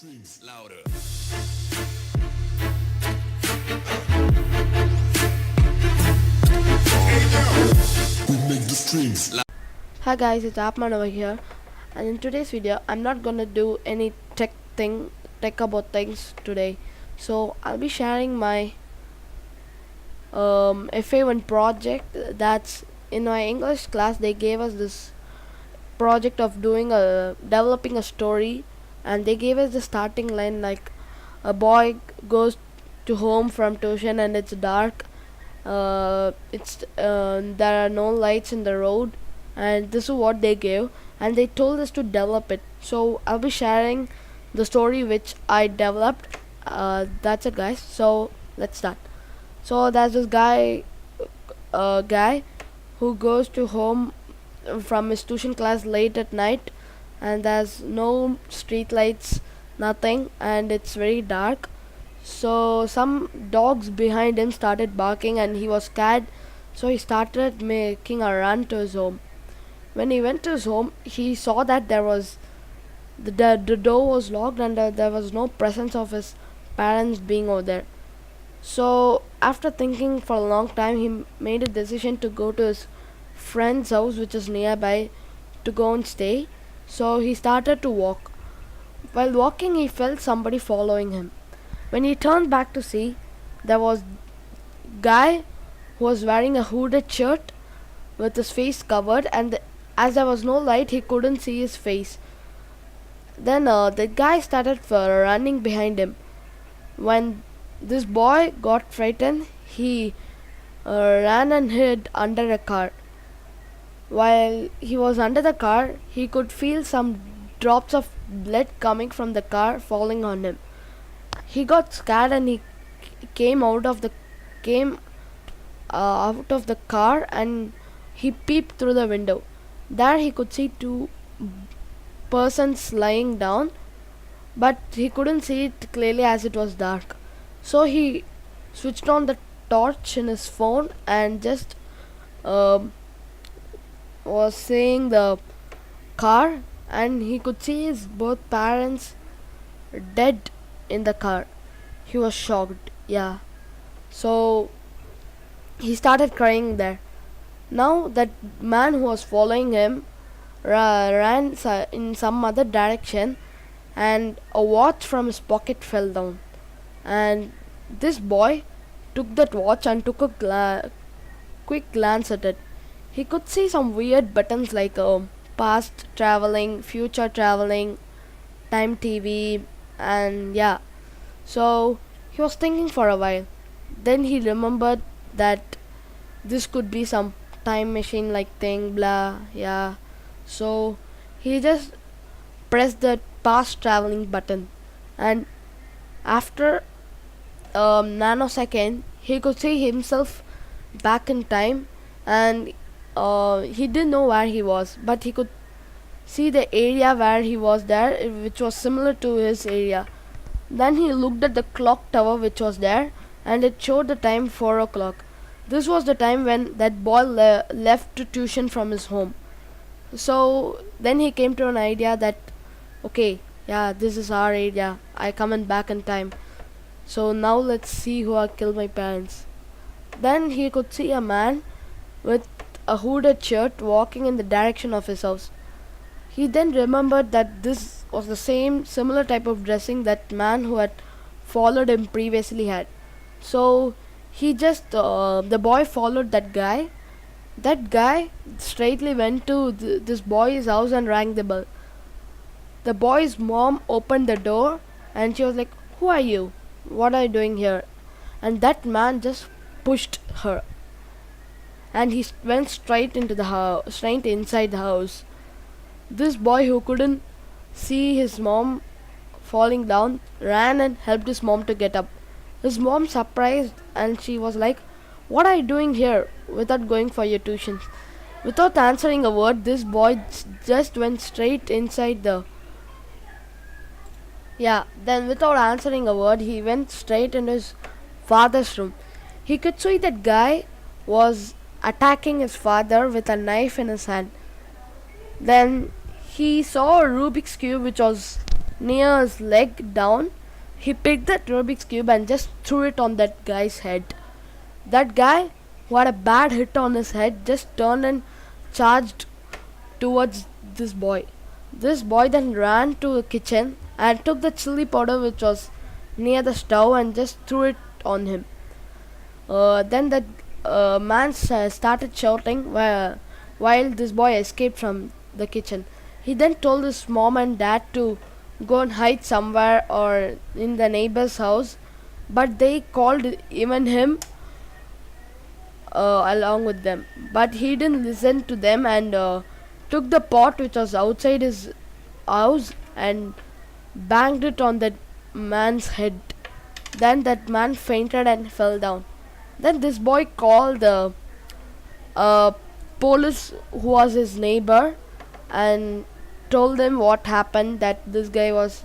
strings louder. We make the strings louder. Hi guys, it's Appman over here, and in today's video I'm not gonna do any tech about things today. So I'll be sharing my FA1 project. That's in my English class. They gave us this project of developing a story, and they gave us the starting line like a boy goes to home from tuition and it's dark. There are no lights in the road, and this is what they gave, and they told us to develop it. So I'll be sharing the story which I developed. That's it, guys. So let's start. So there's this guy who goes to home from his tuition class late at night, and there's no street lights, nothing, and it's very dark. So some dogs behind him started barking and he was scared, so he started making a run to his home. When he went to his home, he saw that the door was locked, and there was no presence of his parents being over there. So after thinking for a long time, he made a decision to go to his friend's house, which is nearby, to go and stay. So he started to walk. While walking, he felt somebody following him. When he turned back to see, there was guy who was wearing a hooded shirt with his face covered, and as there was no light, he couldn't see his face. Then the guy started running behind him. When this boy got frightened, he ran and hid under a car. While he was under the car, he could feel some drops of blood coming from the car falling on him. He got scared and he came came out of the car, and he peeped through the window. There he could see two persons lying down, but he couldn't see it clearly as it was dark. So he switched on the torch in his phone and just um was seeing the car, and he could see his both parents dead in the car. He was shocked. Yeah. So he started crying there. Now that man who was following him ran in some other direction, and a watch from his pocket fell down. And this boy took that watch and took a quick glance at it. He could see some weird buttons like past traveling, future traveling, time TV, and yeah. So he was thinking for a while. Then he remembered that this could be some time machine like thing, blah, yeah. So he just pressed the past traveling button, and after a nanosecond, he could see himself back in time, and he didn't know where he was, but he could see the area where he was there, which was similar to his area. Then he looked at the clock tower which was there, and it showed the time 4 o'clock. This was the time when that boy left to tuition from his home. So then he came to an idea that, okay, yeah, this is our area. I coming back in time. So now let's see who killed my parents. Then he could see a man with a hooded shirt walking in the direction of his house. He then remembered that this was the same similar type of dressing that man who had followed him previously had. So he just the boy followed that guy. That guy straightly went to this boy's house and rang the bell. The boy's mom opened the door, and she was like, "Who are you? What are you doing here?" And that man just pushed her, and he went straight into the house, straight inside the house. This boy who couldn't see his mom falling down ran and helped his mom to get up. His mom surprised, and she was like, "What are you doing here without going for your tuitions?" Without answering a word, this boy just went straight inside the yeah. Then without answering a word, he went straight into his father's room. He could see that guy was attacking his father with a knife in his hand. Then he saw a Rubik's cube which was near his leg down, he picked that Rubik's cube and just threw it on that guy's head. That guy, who had a bad hit on his head, just turned and charged towards this boy. This boy then ran to the kitchen and took the chili powder which was near the stove and just threw it on him. Then that man started shouting while this boy escaped from the kitchen. He then told his mom and dad to go and hide somewhere or in the neighbor's house, but they called even him along with them. But he didn't listen to them and took the pot which was outside his house and banged it on that man's head. Then that man fainted and fell down. Then this boy called the uh, police who was his neighbor and told them what happened, that this guy was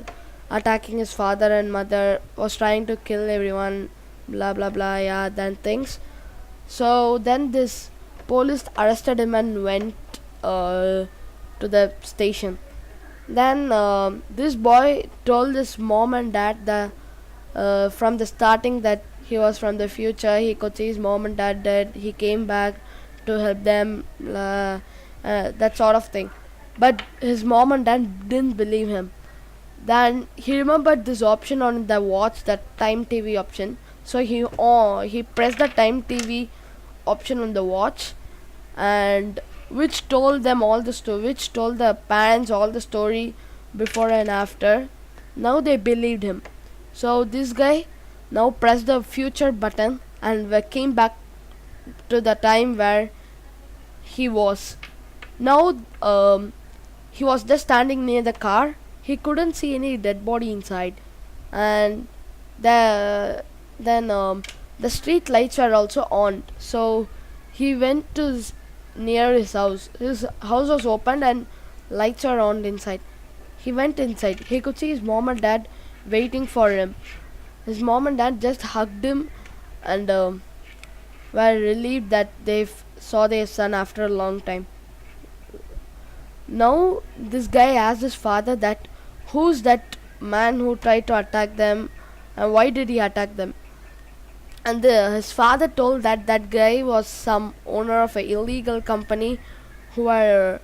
attacking his father and mother, was trying to kill everyone, blah blah blah, yeah, then things. So then this police arrested him and went to the station. Then this boy told his mom and dad that from the starting that he was from the future. He could see his mom and dad dead. He came back to help them, that sort of thing. But his mom and dad didn't believe him. Then he remembered this option on the watch, that time TV option. So he pressed the time TV option on the watch, and which told them all the story, which told the parents all the story before and after. Now they believed him. So this guy now pressed the future button and came back to the time where he was. Now he was just standing near the car. He couldn't see any dead body inside, and then the street lights were also on. So he went to near his house. His house was opened and lights were on inside. He went inside. He could see his mom and dad waiting for him. His mom and dad just hugged him and were relieved that they saw their son after a long time. Now this guy asked his father that who's that man who tried to attack them and why did he attack them. And his father told that that guy was some owner of an illegal company who were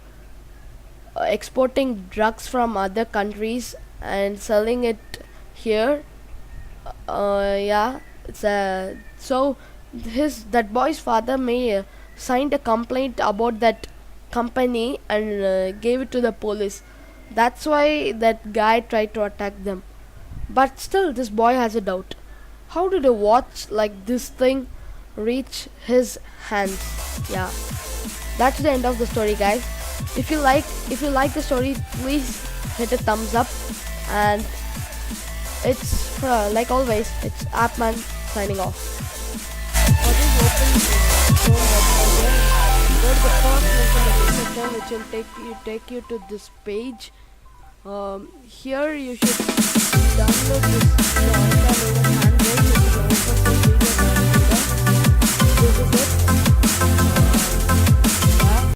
exporting drugs from other countries and selling it here. Yeah, it's a so his that boy's father may signed a complaint about that company and gave it to the police. That's why that guy tried to attack them. But still, this boy has a doubt. How did a watch like this thing reach his hands? Yeah, that's the end of the story, guys. If you like the story, please hit a thumbs up. And it's like always, it's Appman signing off. For this open go to the first link in the description, which will take you to this page. Here you should download this